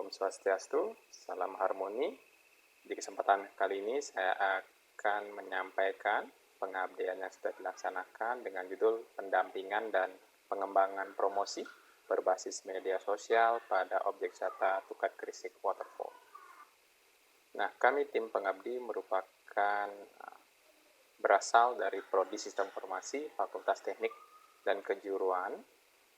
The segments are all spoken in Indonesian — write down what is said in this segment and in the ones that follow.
Om Swastiastu, salam harmoni. Di kesempatan kali ini saya akan menyampaikan pengabdian yang sudah dilaksanakan dengan judul pendampingan dan pengembangan promosi berbasis media sosial pada objek wisata Tukat Krisik Waterfall. Nah, kami tim pengabdi merupakan berasal dari Prodi Sistem Informasi Fakultas Teknik dan Kejuruan,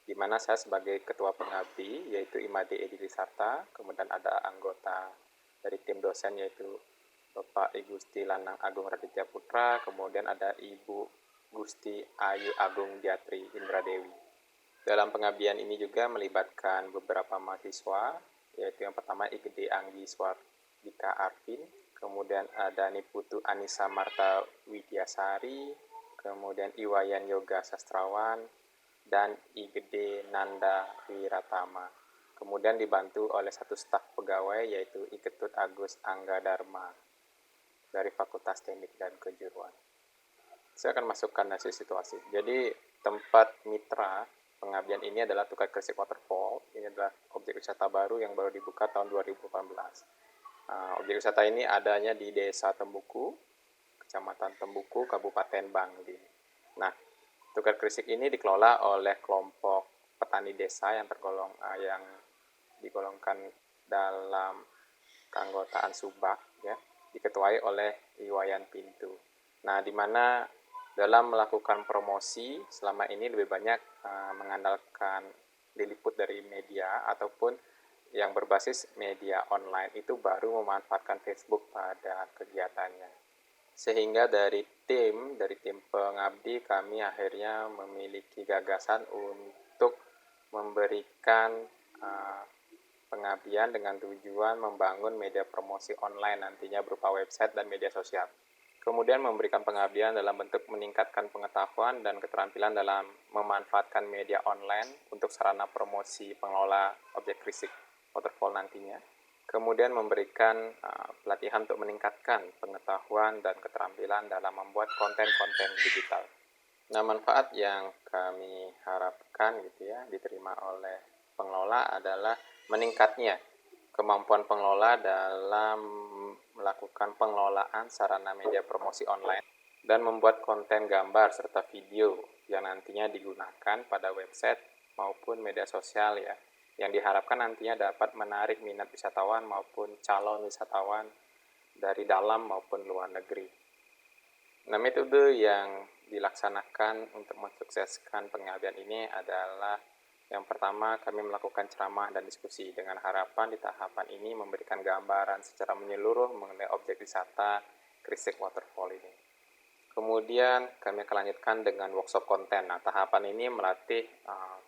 di mana saya sebagai ketua pengabdi yaitu Imade Edi Lisarta, kemudian ada anggota dari tim dosen yaitu Bapak I Gusti Lanang Agung Raditya Putra, kemudian ada Ibu Gusti Ayu Agung Diatri Indradewi. Dalam pengabdian ini juga melibatkan beberapa mahasiswa, yaitu yang pertama IGD Anggi Swardika Arvin, kemudian ada Niputu Anissa Marta Widyasari, kemudian Iwayan Yoga Sastrawan, dan IGD Nanda Wiratama. Kemudian dibantu oleh satu staf pegawai yaitu Iketut Agus Angga Dharma dari Fakultas Teknik dan Kejuruan. Saya akan masukkan nasi situasi. Jadi tempat mitra pengabdian ini adalah Tukat Krisik Waterfall. Ini adalah objek wisata baru yang baru dibuka tahun 2018. Objek wisata ini adanya di Desa Tembuku, Kecamatan Tembuku, Kabupaten Bangli. Nah, Tukat Krisik ini dikelola oleh kelompok petani desa yang digolongkan dalam keanggotaan Subak, ya, diketuai oleh Iwayan Pintu. Nah, di mana dalam melakukan promosi selama ini lebih banyak mengandalkan diliput dari media ataupun yang berbasis media online itu baru memanfaatkan Facebook pada kegiatannya. Sehingga dari tim pengabdi kami akhirnya memiliki gagasan untuk memberikan pengabdian dengan tujuan membangun media promosi online nantinya berupa website dan media sosial. Kemudian memberikan pengabdian dalam bentuk meningkatkan pengetahuan dan keterampilan dalam memanfaatkan media online untuk sarana promosi pengelola objek Krisik Waterfall nantinya. Kemudian memberikan pelatihan untuk meningkatkan pengetahuan dan keterampilan dalam membuat konten-konten digital. Nah, manfaat yang kami harapkan diterima oleh pengelola adalah meningkatnya kemampuan pengelola dalam melakukan pengelolaan sarana media promosi online dan membuat konten gambar serta video yang nantinya digunakan pada website maupun media sosial yang diharapkan nantinya dapat menarik minat wisatawan maupun calon wisatawan dari dalam maupun luar negeri. Nah, metode yang dilaksanakan untuk mensukseskan pengabdian ini adalah yang pertama, kami melakukan ceramah dan diskusi dengan harapan di tahapan ini memberikan gambaran secara menyeluruh mengenai objek wisata Krisik Waterfall ini. Kemudian kami akan lanjutkan dengan workshop konten. Nah, tahapan ini melatih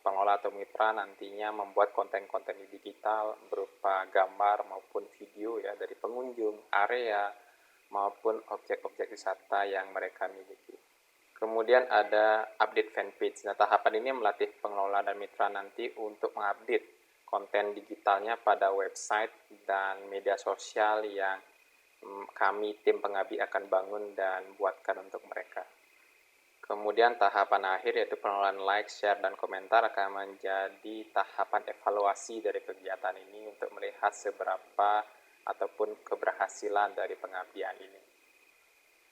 pengelola atau mitra nantinya membuat konten-konten digital berupa gambar maupun video dari pengunjung, area, maupun objek-objek wisata yang mereka miliki. Kemudian ada update fanpage. Nah, tahapan ini melatih pengelola dan mitra nanti untuk mengupdate konten digitalnya pada website dan media sosial yang kami tim pengabdi akan bangun dan buatkan untuk mereka. Kemudian tahapan akhir yaitu pengelolaan like, share, dan komentar akan menjadi tahapan evaluasi dari kegiatan ini untuk melihat seberapa ataupun keberhasilan dari pengabdian ini.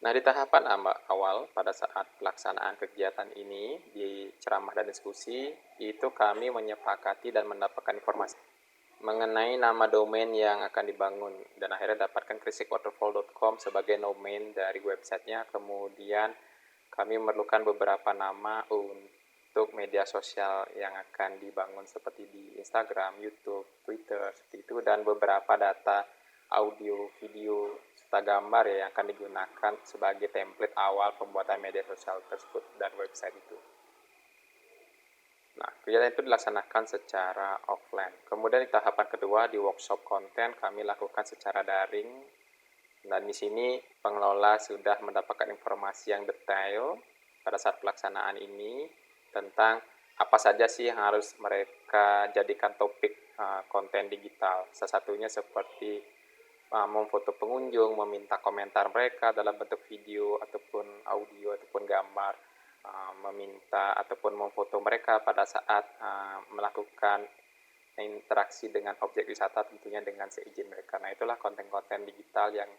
Nah, di tahapan awal pada saat pelaksanaan kegiatan ini di ceramah dan diskusi itu kami menyepakati dan mendapatkan informasi mengenai nama domain yang akan dibangun dan akhirnya dapatkan krisikwaterfall.com sebagai domain dari websitenya. Kemudian kami memerlukan beberapa nama untuk media sosial yang akan dibangun seperti di Instagram, YouTube, Twitter seperti itu, dan beberapa data audio, video, serta gambar yang akan digunakan sebagai template awal pembuatan media sosial tersebut dan website itu. Nah, kegiatan itu dilaksanakan secara offline. Kemudian di tahapan kedua di workshop konten kami lakukan secara daring. Dan di sini pengelola sudah mendapatkan informasi yang detail pada saat pelaksanaan ini tentang apa saja sih yang harus mereka jadikan topik konten digital. Salah satunya seperti memfoto pengunjung, meminta komentar mereka dalam bentuk video ataupun audio ataupun gambar, meminta ataupun memfoto mereka pada saat melakukan interaksi dengan objek wisata tentunya dengan seizin mereka. Nah, itulah konten-konten digital yang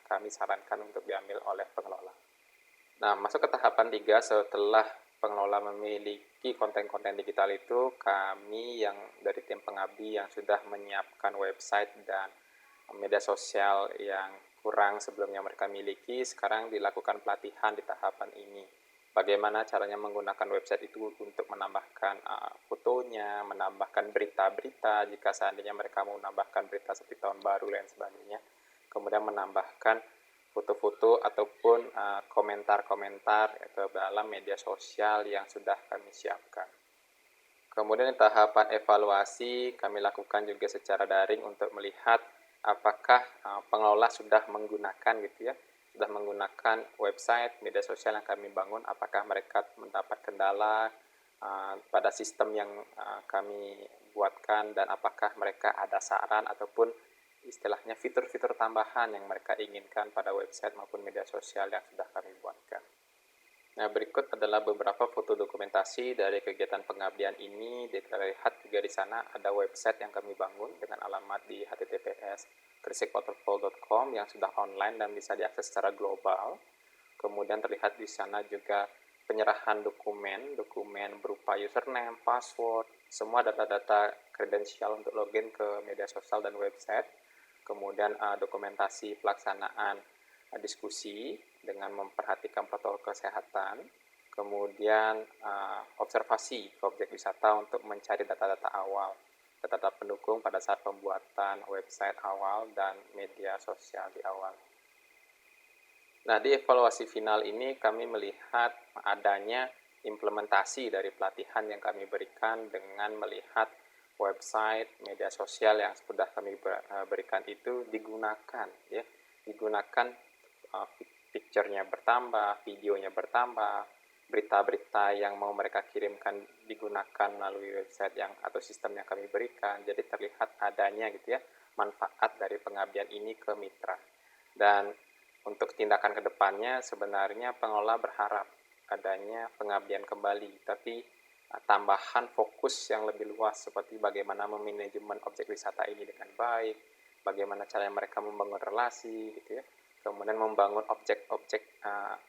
kami sarankan untuk diambil oleh pengelola. Nah, masuk ke tahapan 3 setelah pengelola memiliki konten-konten digital itu, kami yang dari tim pengabdi yang sudah menyiapkan website dan media sosial yang kurang sebelumnya mereka miliki, sekarang dilakukan pelatihan di tahapan ini. Bagaimana caranya menggunakan website itu untuk menambahkan fotonya, menambahkan berita-berita jika seandainya mereka mau menambahkan berita seperti tahun baru dan sebagainya. Kemudian menambahkan foto-foto ataupun komentar-komentar ke dalam media sosial yang sudah kami siapkan. Kemudian tahapan evaluasi kami lakukan juga secara daring untuk melihat apakah pengelola sudah menggunakan gitu ya, sudah menggunakan website, media sosial yang kami bangun, apakah mereka mendapat kendala pada sistem yang kami buatkan, dan apakah mereka ada saran ataupun istilahnya fitur-fitur tambahan yang mereka inginkan pada website maupun media sosial yang sudah kami buatkan. Nah, berikut adalah beberapa foto dokumentasi dari kegiatan pengabdian ini. Dilihat juga di sana ada website yang kami bangun dengan alamat di https://gresik-waterfall.com yang sudah online dan bisa diakses secara global. Kemudian terlihat di sana juga penyerahan dokumen berupa username, password, semua data-data kredensial untuk login ke media sosial dan website. Kemudian dokumentasi pelaksanaan diskusi dengan memperhatikan protokol kesehatan, kemudian observasi ke objek wisata untuk mencari data-data awal, data-data pendukung pada saat pembuatan website awal dan media sosial di awal. Nah, di evaluasi final ini kami melihat adanya implementasi dari pelatihan yang kami berikan dengan melihat website, media sosial yang sudah kami berikan itu digunakan picture-nya bertambah, videonya bertambah, berita-berita yang mau mereka kirimkan digunakan melalui website yang atau sistem yang kami berikan. Jadi terlihat adanya gitu ya manfaat dari pengabdian ini ke mitra. Dan untuk tindakan kedepannya sebenarnya pengelola berharap adanya pengabdian kembali, tapi tambahan fokus yang lebih luas seperti bagaimana memanajemen objek wisata ini dengan baik, bagaimana cara mereka membangun relasi gitu ya, kemudian membangun objek-objek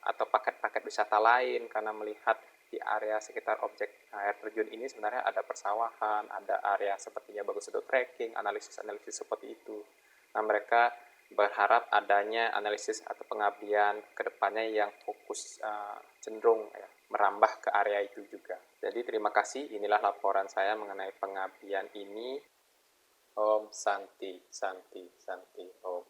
atau paket-paket wisata lain, karena melihat di area sekitar objek air terjun ini sebenarnya ada persawahan, ada area sepertinya bagus untuk trekking, analisis-analisis seperti itu. Nah, mereka berharap adanya analisis atau pengabdian kedepannya yang fokus cenderung merambah ke area itu juga. Jadi terima kasih, inilah laporan saya mengenai pengabdian ini. Om Santi, Santi, Santi, Om.